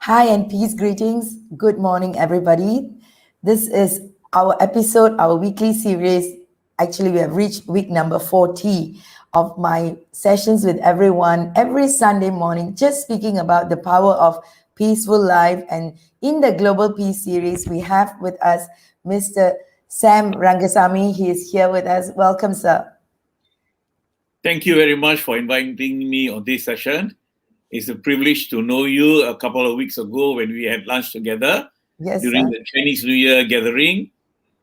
Hi and peace greetings. Good morning, everybody. This is our episode, our weekly series. Actually, we have reached week number 40 of my sessions with everyone every Sunday morning, just speaking about the power of peaceful life. And in the Global Peace series, we have with us Mr. Sam RENGasamy. He is here with us. Welcome, sir. Thank you very much for inviting me on this session. It's a privilege to know you a couple of weeks ago when we had lunch together during the Chinese New Year gathering.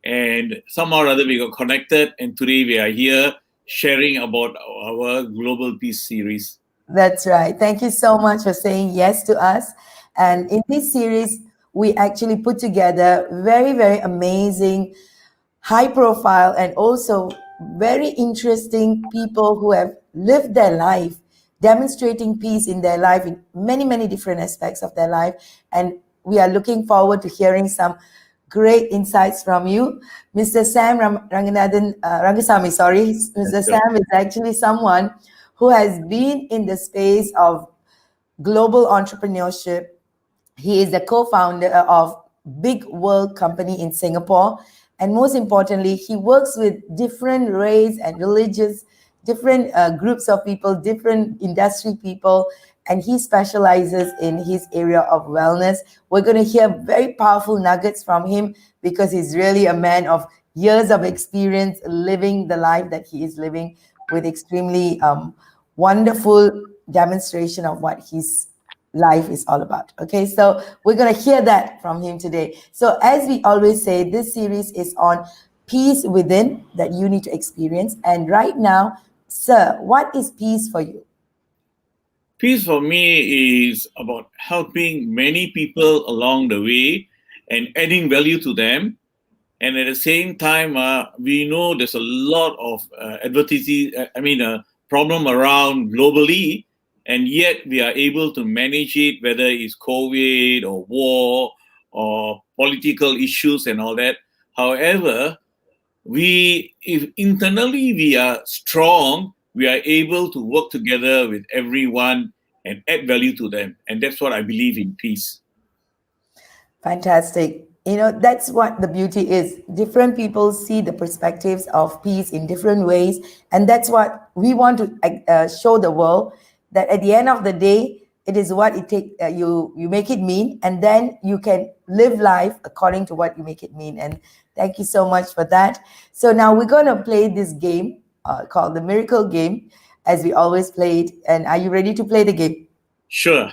And somehow or other we got connected, and today we are here sharing about our Global Peace series. That's right. Thank you so much for saying yes to us. And in this series, we actually put together very, very amazing, high profile, and also very interesting people who have lived their life demonstrating peace in their life in many, many different aspects of their life. And we are looking forward to hearing some great insights from you. Mr. Sam RENGasamy, sorry. Mr. Sam is actually someone who has been in the space of global entrepreneurship. He is the co-founder of BiggWorld Company in Singapore. And most importantly, he works with different race and religious, different groups of people, different industry people, and he specializes in his area of wellness. We're going to hear very powerful nuggets from him because he's really a man of years of experience living the life that he is living with extremely wonderful demonstration of what his life is all about. Okay, so we're going to hear that from him today. So as we always say, this series is on peace within that you need to experience. And right now, sir, what is peace for you? Peace for me is about helping many people along the way and adding value to them. And at the same time, we know there's a lot of problem around globally, and yet we are able to manage it, whether it's COVID or war or political issues and all that. However, if internally we are strong, we are able to work together with everyone and add value to them. And that's what I believe in peace. Fantastic. You know, that's what the beauty is. Different people see the perspectives of peace in different ways. And that's what we want to show the world, that at the end of the day, it is what it takes, you make it mean, and then you can live life according to what you make it mean. And thank you so much for that. So now we're going to play this game called the Miracle Game, as we always play it. And are you ready to play the game? Sure.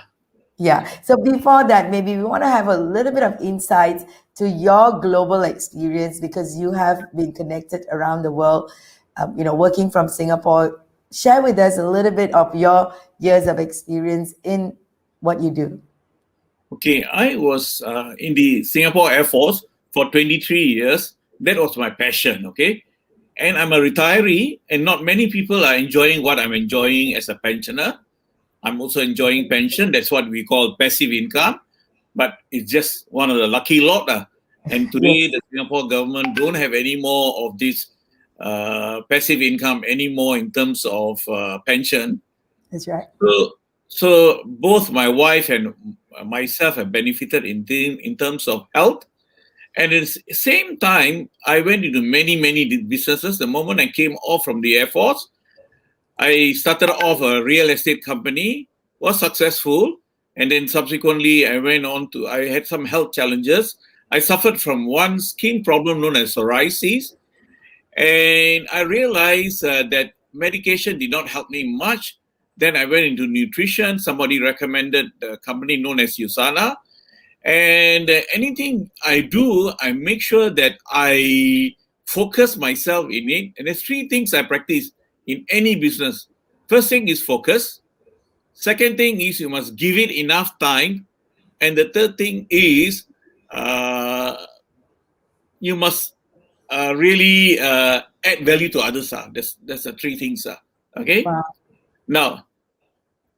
Yeah. So before that, maybe we want to have a little bit of insights to your global experience, because you have been connected around the world, working from Singapore. Share with us a little bit of your years of experience in what you do. Okay, I was in the Singapore Air Force for 23 years. That was my passion, okay? And I'm a retiree, and not many people are enjoying what I'm enjoying as a pensioner. I'm also enjoying pension. That's what we call passive income, but it's just one of the lucky lot. And today, the Singapore government don't have any more of this passive income anymore in terms of pension. That's right. So both my wife and myself have benefited in terms of health. And at the same time, I went into many businesses. The moment I came off from the Air Force, I started off a real estate company, was successful. And then subsequently, I had some health challenges. I suffered from one skin problem known as psoriasis. And I realized that medication did not help me much. Then I went into nutrition. Somebody recommended a company known as USANA. And anything I do, I make sure that I focus myself in it. And there's three things I practice in any business. First thing is focus. Second thing is you must give it enough time. And the third thing is you must really add value to others. That's the three things. Okay. Wow. Now,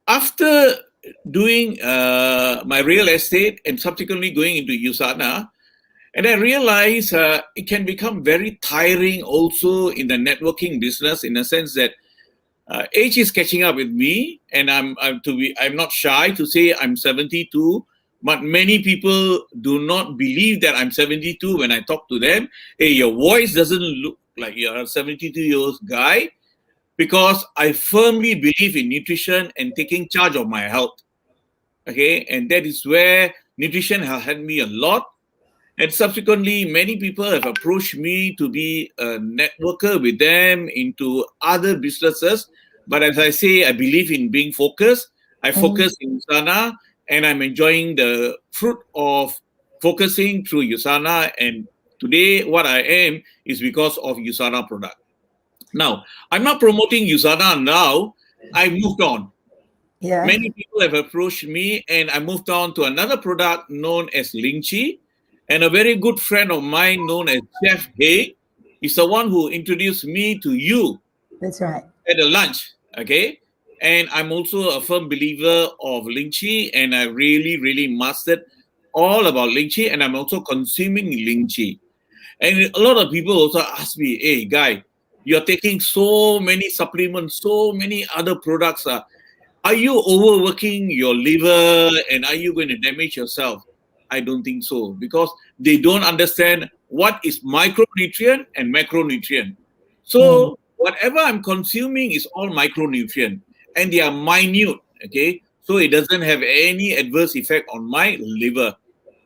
after doing my real estate and subsequently going into USANA, and I realized it can become very tiring also in the networking business, in a sense that age is catching up with me, and I'm not shy to say I'm 72, But many people do not believe that I'm 72 when I talk to them. Hey, your voice doesn't look like you're a 72-year-old guy, because I firmly believe in nutrition and taking charge of my health. Okay, and that is where nutrition has helped me a lot. And subsequently, many people have approached me to be a networker with them into other businesses. But as I say, I believe in being focused. I Mhm. focus in USANA, and I'm enjoying the fruit of focusing through USANA. And today, what I am is because of USANA product. Now, I'm not promoting USANA now. I moved on. Yeah, Many people have approached me, and I moved on to another product known as Lingchi. And a very good friend of mine known as Jeff Hay is the one who introduced me to you that's right. at a lunch. Okay. And I'm also a firm believer of Lingchi, and I really, really mastered all about Lingchi, and I'm also consuming Lingchi. And a lot of people also ask me, hey, guy, you're taking so many supplements, so many other products. Are you overworking your liver, and are you going to damage yourself? I don't think so, because they don't understand what is micronutrient and macronutrient. Mm. So whatever I'm consuming is all micronutrient, and they are minute, okay? So it doesn't have any adverse effect on my liver.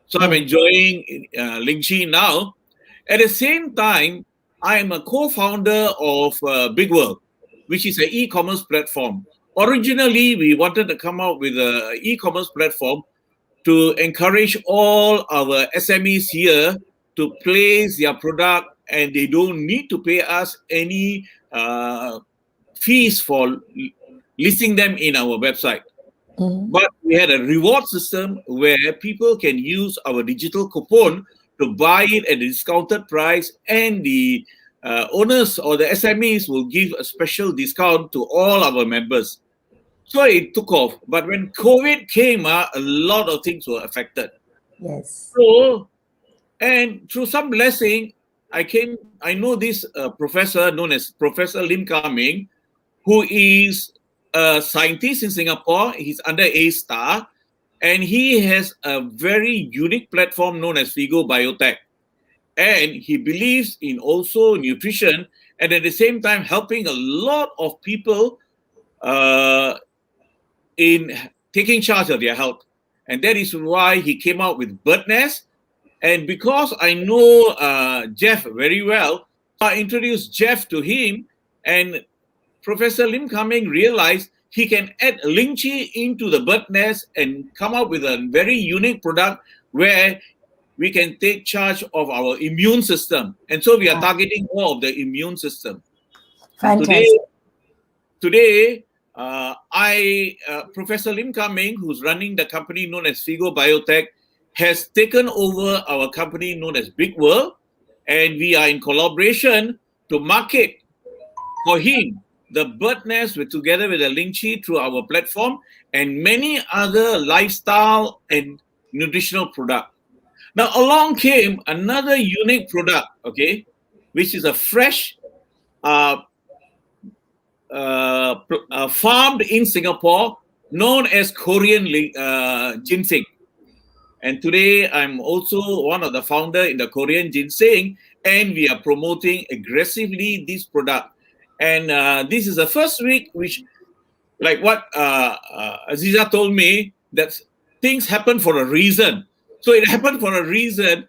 So I'm Mm. enjoying Lingxi now. At the same time, I am a co-founder of BiggWorld, which is an e-commerce platform. Originally, we wanted to come out with an e-commerce platform to encourage all our SMEs here to place their product, and they don't need to pay us any fees for listing them in our website. Mhm. But we had a reward system where people can use our digital coupon to buy it at a discounted price, and the owners or the SMEs will give a special discount to all our members. So it took off. But when COVID came, a lot of things were affected. Yes. So, and through some blessing, I know this professor known as Professor Lim Kaming, who is a scientist in Singapore. He's under A Star, and he has a very unique platform known as Figo Biotech. And he believes in also nutrition, and at the same time helping a lot of people uh, in taking charge of their health. And that is why he came out with Bird Nest. And because I know Jeff very well, I introduced Jeff to him, and Professor Lim Kaming realized he can add Lingchi into the bird nest and come up with a very unique product where we can take charge of our immune system. And so we are targeting all of the immune system. And Fantastic. today, Professor Lim Kaming, who's running the company known as Figo Biotech, has taken over our company known as BiggWorld, and we are in collaboration to market for him the bird nest with together with the Lingchi through our platform, and many other lifestyle and nutritional product. Now along came another unique product, okay, which is a fresh uh, farmed in Singapore, known as Korean ginseng. And today I'm also one of the founder in the Korean ginseng, and we are promoting aggressively this product. And this is the first week, which, like what Azeeza told me, that things happen for a reason. So it happened for a reason.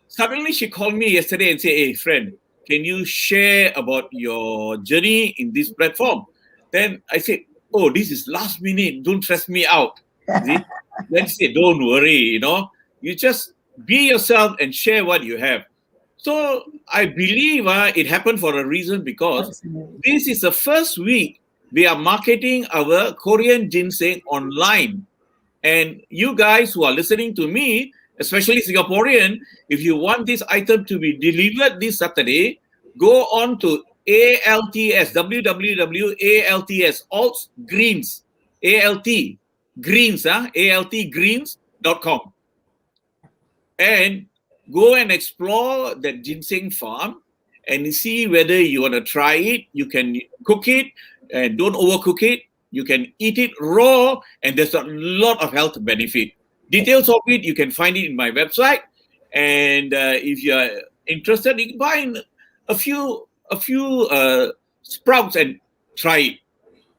Suddenly she called me yesterday and said, hey, friend, can you share about your journey in this platform? Then I said, oh, this is last minute. Don't stress me out. See? Then she said, don't worry, you just be yourself and share what you have. So I believe it happened for a reason, because Absolutely. this is the first week we are marketing our Korean ginseng online. And you guys who are listening to me, especially Singaporean, if you want this item to be delivered this Saturday, go on to ALTS, www.ALTS, Alt Greens, ALT, Greens, ALTgreens.com. And go and explore that ginseng farm and see whether you want to try it. You can cook it and don't overcook it. You can eat it raw, and there's a lot of health benefit. Details of it, you can find it in my website. And if you are interested, you can buy a few sprouts and try it.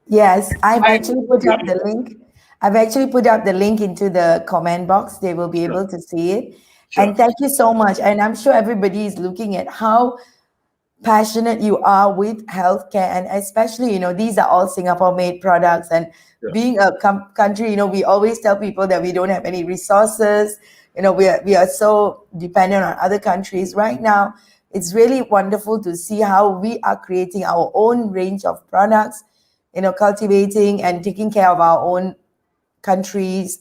Yes, I've I, actually put up the link. I've actually put up the link into the comment box. They will be sure, able to see it. And sure. thank you so much. And I'm sure everybody is looking at how passionate you are with healthcare, and especially, these are all Singapore made products. And Sure. being a country, we always tell people that we don't have any resources. We are so dependent on other countries. Right now, it's really wonderful to see how we are creating our own range of products, cultivating and taking care of our own countries'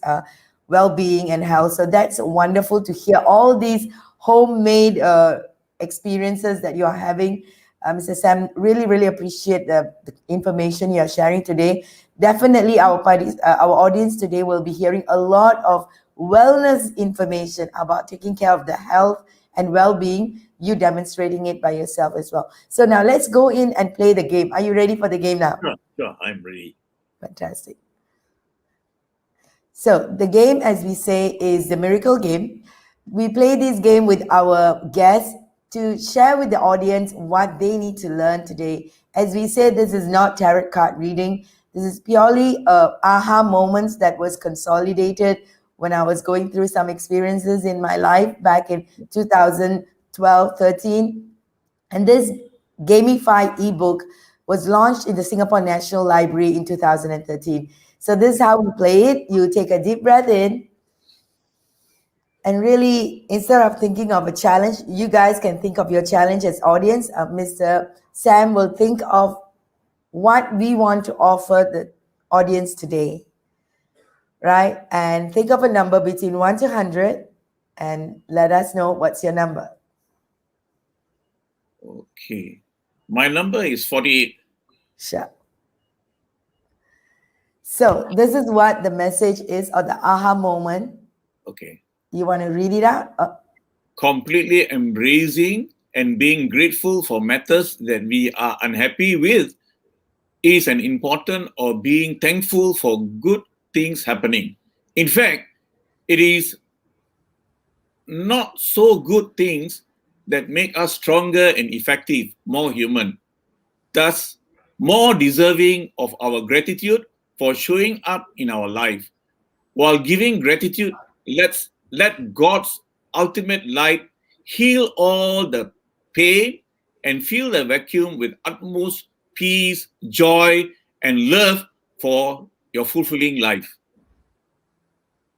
well-being and health. So that's wonderful to hear all these homemade experiences that you are having. Mr. Sam, really, really appreciate the information you are sharing today. Definitely, our audience today will be hearing a lot of wellness information about taking care of the health and well-being. You demonstrating it by yourself as well. So now let's go in and play the game. Are you ready for the game now? Sure, sure. I'm ready. Fantastic. So the game, as we say, is the miracle game. We play this game with our guests to share with the audience what they need to learn today. As we say, this is not tarot card reading. This is purely aha moments that was consolidated when I was going through some experiences in my life back in 2012, 13. And this gamified ebook was launched in the Singapore National Library in 2013. So this is how we play it. You take a deep breath in, and really, instead of thinking of a challenge, you guys can think of your challenge as audience. Mr. Sam will think of what we want to offer the audience today, right? And think of a number between 1 to 100 and let us know what's your number. Okay. My number is 48. Sure. So this is what the message is, or the aha moment. Okay. You want to read it out? Completely embracing and being grateful for matters that we are unhappy with is an important, or being thankful for good things happening. In fact, it is not so good things that make us stronger and effective, more human, thus more deserving of our gratitude for showing up in our life. While giving gratitude, let God's ultimate light heal all the pain and fill the vacuum with utmost peace, joy, and love for your fulfilling life.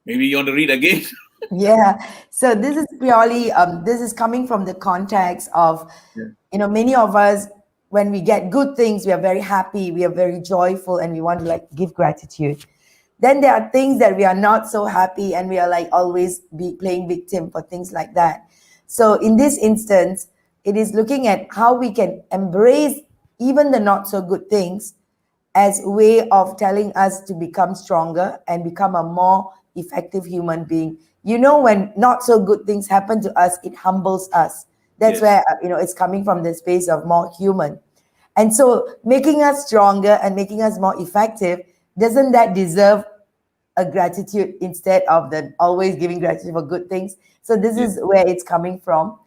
Maybe you want to read again? Yeah. So this is purely this is coming from the context of, Yeah. many of us, when we get good things, we are very happy, we are very joyful, and we want to like give gratitude. Then there are things that we are not so happy, and we are like always be playing victim for things like that. So in this instance, it is looking at how we can embrace even the not so good things as a way of telling us to become stronger and become a more effective human being. When not so good things happen to us, it humbles us. That's Yes. where, it's coming from the space of more human. And so making us stronger and making us more effective, doesn't that deserve a gratitude instead of the always giving gratitude for good things? So this Yes. is where it's coming from.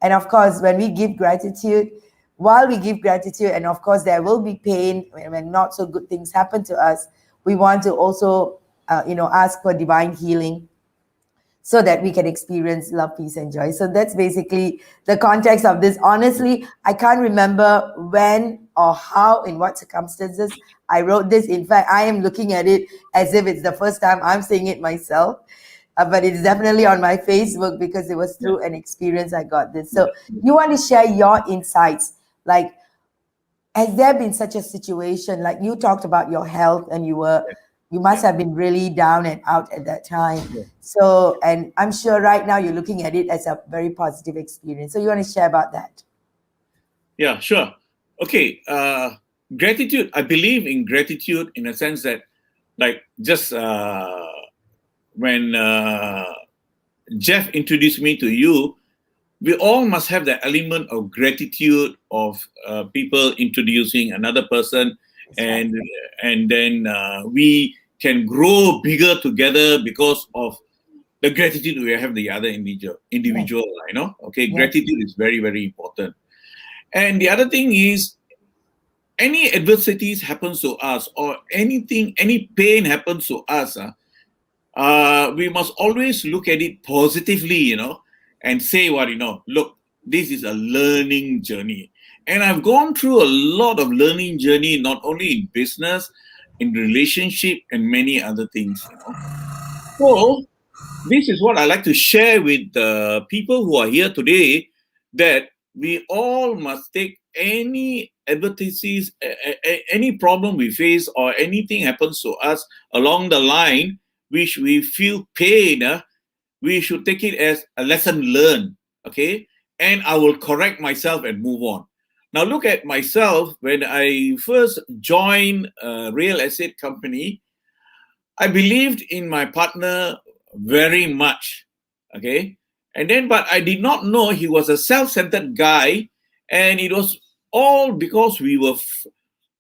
And of course, when we give gratitude, while we give gratitude, and of course there will be pain when not so good things happen to us, we want to also ask for divine healing so that we can experience love, peace, and joy. So that's basically the context of this. Honestly, I can't remember when or how, in what circumstances I wrote this. In fact, I am looking at it as if it's the first time I'm saying it myself. But it's definitely on my Facebook because it was through an experience I got this. So you want to share your insights? Like, has there been such a situation? Like you talked about your health, and you must have been really down and out at that time. Yeah. So, and I'm sure right now you're looking at it as a very positive experience. So you want to share about that? Yeah, sure. Okay. Gratitude. I believe in gratitude in a sense that, like, just when Jeff introduced me to you, we all must have the element of gratitude of people introducing another person, That's right. and then we can grow bigger together because of the gratitude we have the other Yes. individual, okay, Yes. gratitude is very, very important. And the other thing is, any adversities happens to us, or anything, any pain happens to us, we must always look at it positively, and say what, look, this is a learning journey. And I've gone through a lot of learning journey, not only in business, in relationship, and many other things. So this is what I like to share with the people who are here today, that we all must take any adversities, any problem we face, or anything happens to us along the line, which we feel pain, we should take it as a lesson learned, okay? And I will correct myself and move on. Now, look at myself. When I first joined a real estate company, I believed in my partner very much. Okay. And then, but I did not know he was a self centered guy. And it was all because we were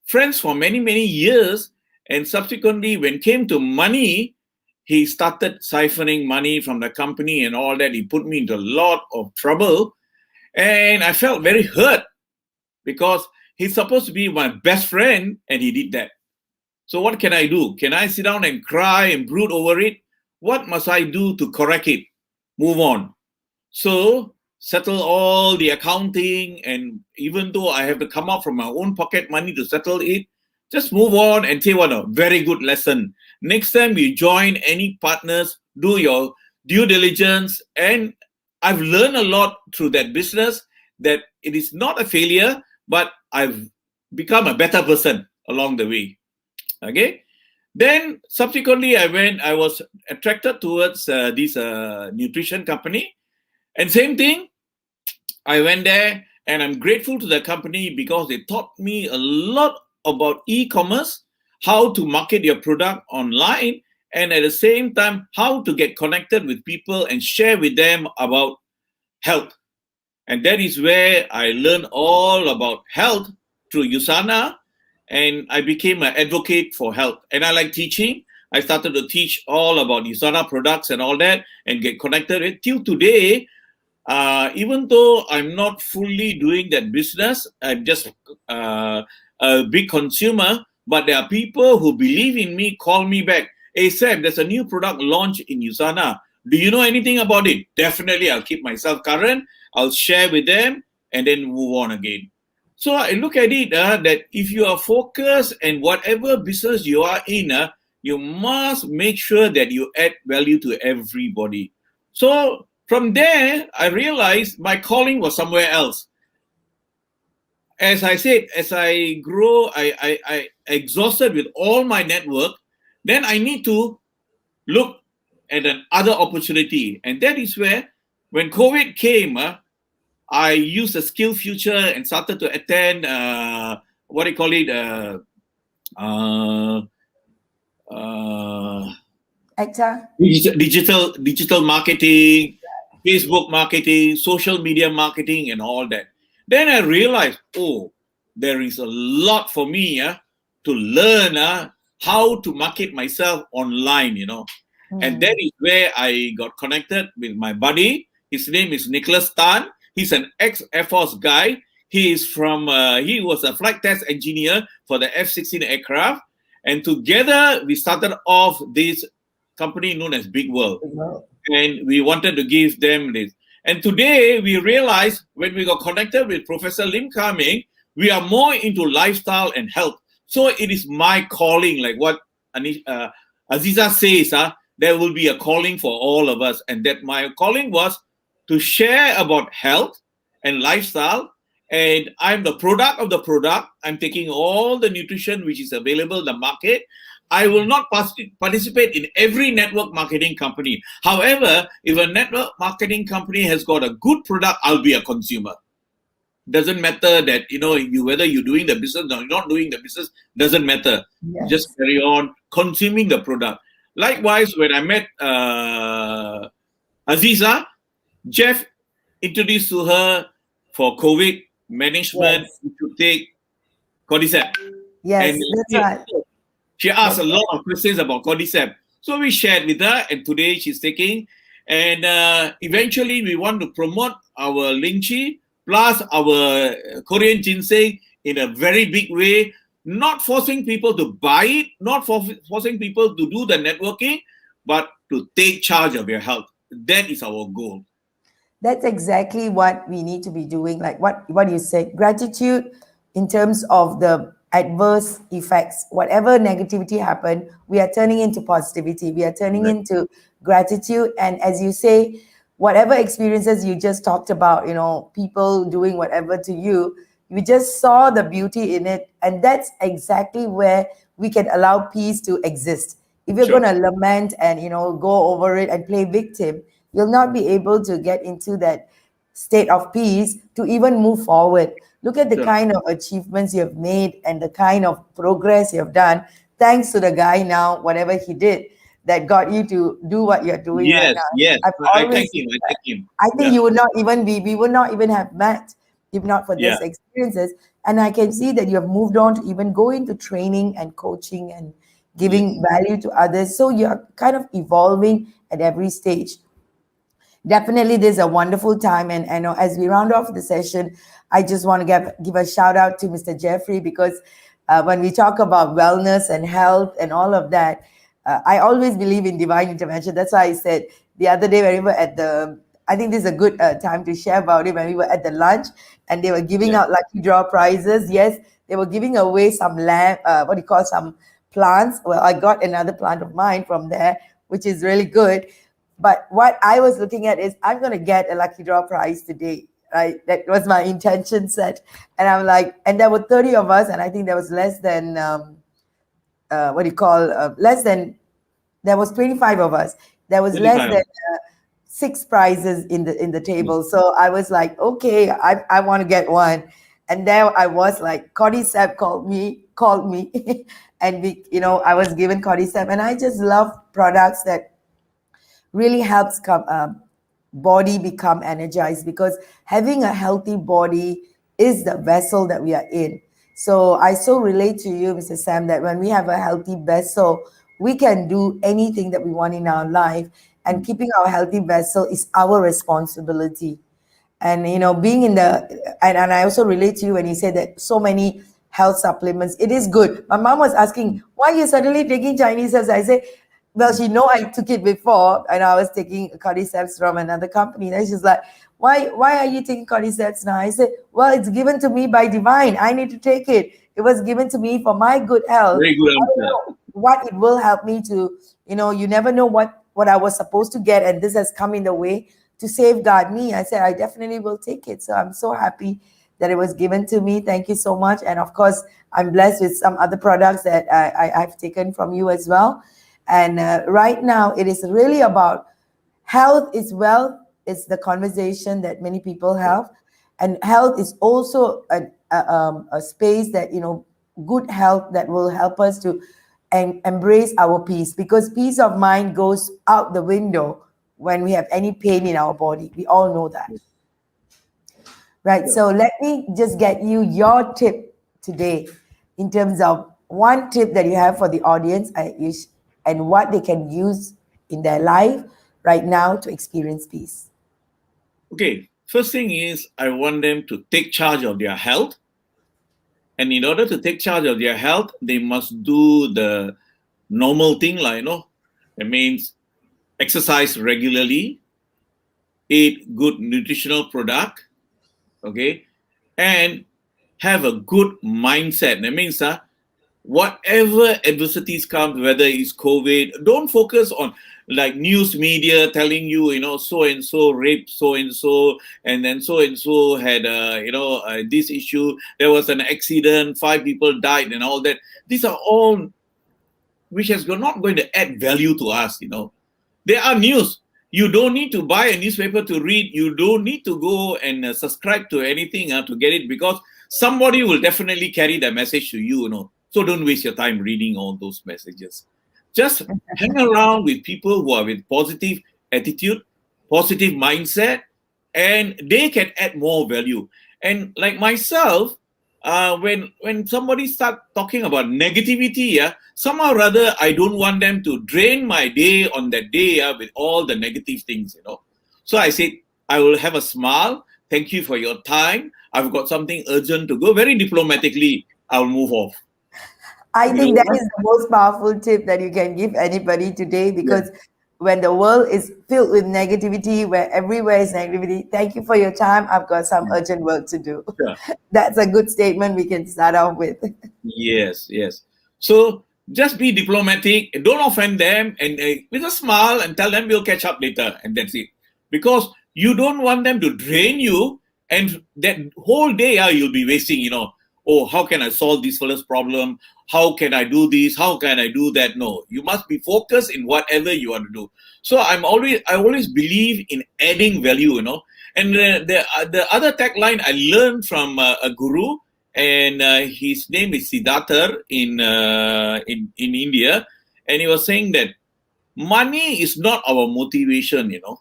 friends for many, many years. And subsequently, when it came to money, he started siphoning money from the company and all that. He put me into a lot of trouble. And I felt very hurt because he's supposed to be my best friend and he did that. So what can I do? Can I sit down and cry and brood over it? What must I do to correct it? Move on. So settle all the accounting, and even though I have to come out from my own pocket money to settle it, just move on and say what a very good lesson. Next time you join any partners, do your due diligence. And I've learned a lot through that business, that it is not a failure, but I've become a better person along the way. Okay. Then subsequently, I was attracted towards this nutrition company, and same thing. I went there, and I'm grateful to the company because they taught me a lot about e-commerce, how to market your product online, and at the same time, how to get connected with people and share with them about health. And that is where I learned all about health through USANA, and I became an advocate for health. And I like teaching. I started to teach all about USANA products and all that, and get connected with. Till today, even though I'm not fully doing that business, I'm just a big consumer, but there are people who believe in me, call me back. Hey, Sam, there's a new product launch in USANA. Do you know anything about it? Definitely, I'll keep myself current. I'll share with them and then move on again. So I look at it that if you are focused and whatever business you are in, you must make sure that you add value to everybody. So from there, I realized my calling was somewhere else. As I said, as I grow, I exhausted with all my network. Then I need to look at another opportunity. And that is where, when COVID came, I used the Skill Future and started to attend what do you call it? Uh, uh, Actor. digital marketing, Facebook marketing, social media marketing, and all that. Then I realized, oh, there is a lot for me to learn how to market myself online. And that is where I got connected with my buddy. His name is Nicholas Tan. He's an ex-Air Force guy. He was a flight test engineer for the F-16 aircraft. And together we started off this company known as BiggWorld. And we wanted to give them this. And today we realized, when we got connected with Professor Lim Ka-ming, we are more into lifestyle and health. So it is my calling, like what Azeeza says, there will be a calling for all of us. And that my calling was to share about health and lifestyle. And I'm the product of the product. I'm taking all the nutrition which is available in the market. I will not participate in every network marketing company. However, if a network marketing company has got a good product, I'll be a consumer. Doesn't matter that, whether you're doing the business or not doing the business, doesn't matter. Yes. Just carry on consuming the product. Likewise, when I met Azeeza, Jeff introduced to her for COVID management to take cordyceps. Yes, And that's right. she asked a lot of questions about cordyceps. So we shared with her, and today she's taking. And eventually, we want to promote our lychee plus our Korean ginseng in a very big way, not forcing people to buy it, not forcing people to do the networking, but to take charge of your health. That is our goal. That's exactly what we need to be doing. Like what you said, gratitude in terms of the adverse effects. Whatever negativity happened, we are turning into positivity. We are turning Right. into gratitude. And as you say, whatever experiences you just talked about, people doing whatever to you, you just saw the beauty in it. And that's exactly where we can allow peace to exist. If you're going Sure. to lament and go over it and play victim, you'll not be able to get into that state of peace to even move forward. Look at the Sure. kind of achievements you have made and the kind of progress you have done, thanks to the guy now, whatever he did that got you to do what you're doing right Yes, now. yes. I've I thank always him. seen I that. thank him. I think Yeah, you would not even we would not even have met if not for yeah, these experiences. And I can see that you have moved on to even go into training and coaching and giving yes, value to others. So you're kind of evolving at every stage. Definitely, this is a wonderful time. And I know as we round off the session, I just want to give a shout out to Mr. Jeffrey, because when we talk about wellness and health and all of that, I always believe in divine intervention. That's why I said the other day when we were at I think this is a good time to share about it. When we were at the lunch and they were giving yeah. out lucky draw prizes. Yes, they were giving away some lamp, what do you call, some plants. Well, I got another plant of mine from there, which is really good. But what I was looking at is I'm going to get a lucky draw prize today. Right, that was my intention set, and I'm like, and there were 30 of us, and I think there was less than what do you call less than there was 25 of us. There was less 25. than six prizes in the table. So I was like, okay, I want to get one. And there I was like, Cordyceps called me, and I was given Cordyceps, and I just love products that really helps body become energized, because having a healthy body is the vessel that we are in. So I so relate to you, Mr. Sam, that when we have a healthy vessel, we can do anything that we want in our life, and keeping our healthy vessel is our responsibility. And being in and I also relate to you when you said that so many health supplements, it is good. My mom was asking, why are you suddenly taking Chinese herbs? I said, well, she know I took it before, and I was taking cordyceps from another company. And she's like, why are you taking cordyceps now? I said, well, it's given to me by divine. I need to take it. It was given to me for my good health. Very good I don't answer. know what it will help me to, you never know what I was supposed to get, and this has come in the way to safeguard me. I said, I definitely will take it. So I'm so happy that it was given to me. Thank you so much. And of course, I'm blessed with some other products that I've taken from you as well. And right now, it is really about health is wealth. It's the conversation that many people have. And health is also a space that, good health that will help us to embrace our peace, because peace of mind goes out the window when we have any pain in our body. We all know that. Right. Yeah. So let me just get you your tip today in terms of one tip that you have for the audience, and what they can use in their life right now to experience peace. Okay. First thing is, I want them to take charge of their health. And in order to take charge of their health, they must do the normal thing, like, it means exercise regularly, eat good nutritional product, okay, and have a good mindset. That means whatever adversities come, whether it's COVID, don't focus on like news media telling you, so and so raped so and then so and so had this issue. There was an accident, 5 people died, and all that. These are all which has not going to add value to us. There are news. You don't need to buy a newspaper to read. You don't need to go and subscribe to anything to get it, because somebody will definitely carry the message to you. So don't waste your time reading all those messages. Just hang around with people who are with positive attitude, positive mindset, and they can add more value. And like myself, when somebody start talking about negativity, yeah, somehow or other I don't want them to drain my day on that day, yeah, with all the negative things, you know. So I said, I will have a smile. Thank you for your time. I've got something urgent to go. Very diplomatically, I'll move off. I You think that know? is the most powerful tip that you can give anybody today, Yeah. because when the world is filled with negativity, where everywhere is negativity, thank you for your time. I've got some urgent work to do. Sure. That's a good statement we can start off with. Yes, yes. So just be diplomatic, don't offend them, and with a smile, and tell them we'll catch up later, and that's it. Because you don't want them to drain you, and that whole day, you'll be wasting. You know, oh, how can I solve this fellow's problem? How can I do this? How can I do that? No, you must be focused in whatever you want to do. So I always believe in adding value. You know, and the other tagline I learned from a guru, and his name is Siddhartha in India, and he was saying that money is not our motivation, you know.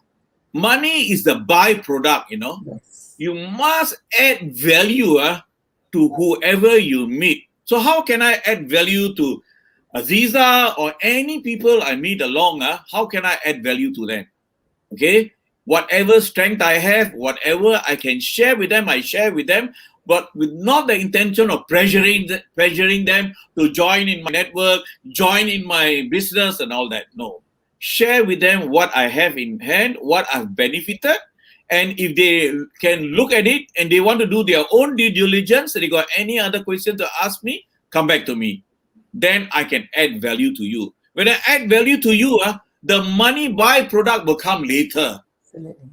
Money is the byproduct, you know. Yes. You must add value to whoever you meet. So how can I add value to Azeeza or any people I meet along? How can I add value to them? Okay, whatever strength I have, whatever I can share with them, I share with them, but with not the intention of pressuring them to join in my network, join in my business and all that. No, share with them what I have in hand, what I've benefited, and if they can look at it and they want to do their own due diligence, they got any other question to ask me, come back to me. Then I can add value to you. When I add value to you, the money byproduct will come later. Absolutely.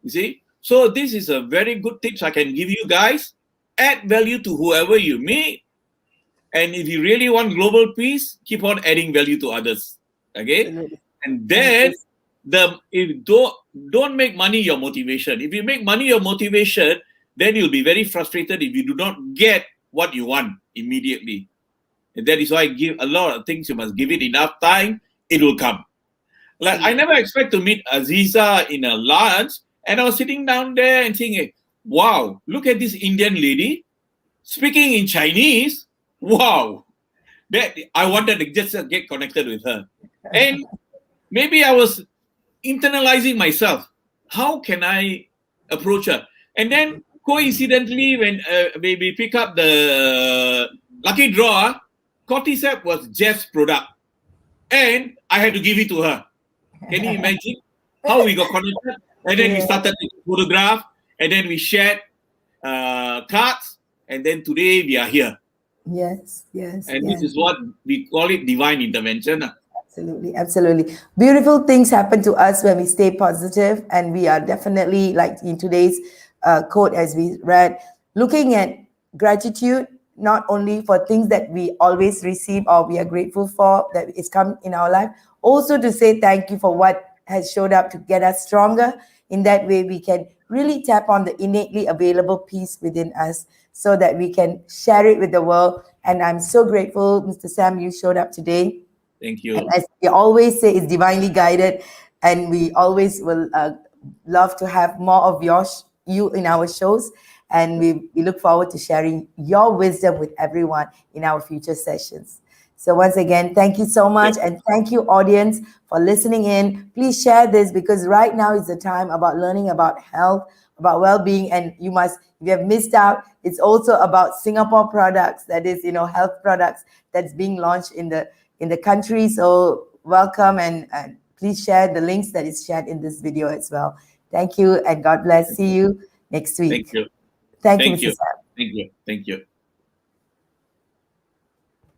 You see? So this is a very good tips I can give you guys. Add value to whoever you meet. And if you really want global peace, keep on adding value to others. Okay? Absolutely. And Thank then you. if don't make money your motivation. If you make money your motivation, then you'll be very frustrated if you do not get what you want immediately. And that is why I give a lot of things. You must give it enough time, it will come. Like I never expect to meet Azeeza in a lunch, and I was sitting down there and thinking, wow, look at this Indian lady speaking in Chinese. Wow. That I wanted to just get connected with her. And maybe I was internalizing myself. How can I approach her? And then coincidentally, when we pick up the lucky draw, cordyceps was Jeff's product, and I had to give it to her. Can you imagine how we got connected? And then we Yeah. started taking photograph, and then we shared cards, and then today we are here. Yes. Yes. And this Yes. is what we call it divine intervention. Absolutely, absolutely. Beautiful things happen to us when we stay positive, and we are definitely, like in today's quote, as we read, looking at gratitude not only for things that we always receive or we are grateful for that is come in our life, also to say thank you for what has showed up to get us stronger. In that way, we can really tap on the innately available peace within us so that we can share it with the world. And I'm so grateful, Mr. Sam, you showed up today. Thank And you. as we always say, it's divinely guided, and we always will love to have more of you in our shows. And we look forward to sharing your wisdom with everyone in our future sessions. So once again, thank you so Yeah. much, and thank you, audience, for listening in. Please share this, because right now is the time about learning about health, about well-being, and if you have missed out, it's also about Singapore products, that is, health products that's being launched in the country. So welcome, and please share the links that is shared in this video as well. Thank you, and God bless. Thank See you. you next Thank week. you. Thank you, Thank Mr. you. Sam. Thank you. Thank you.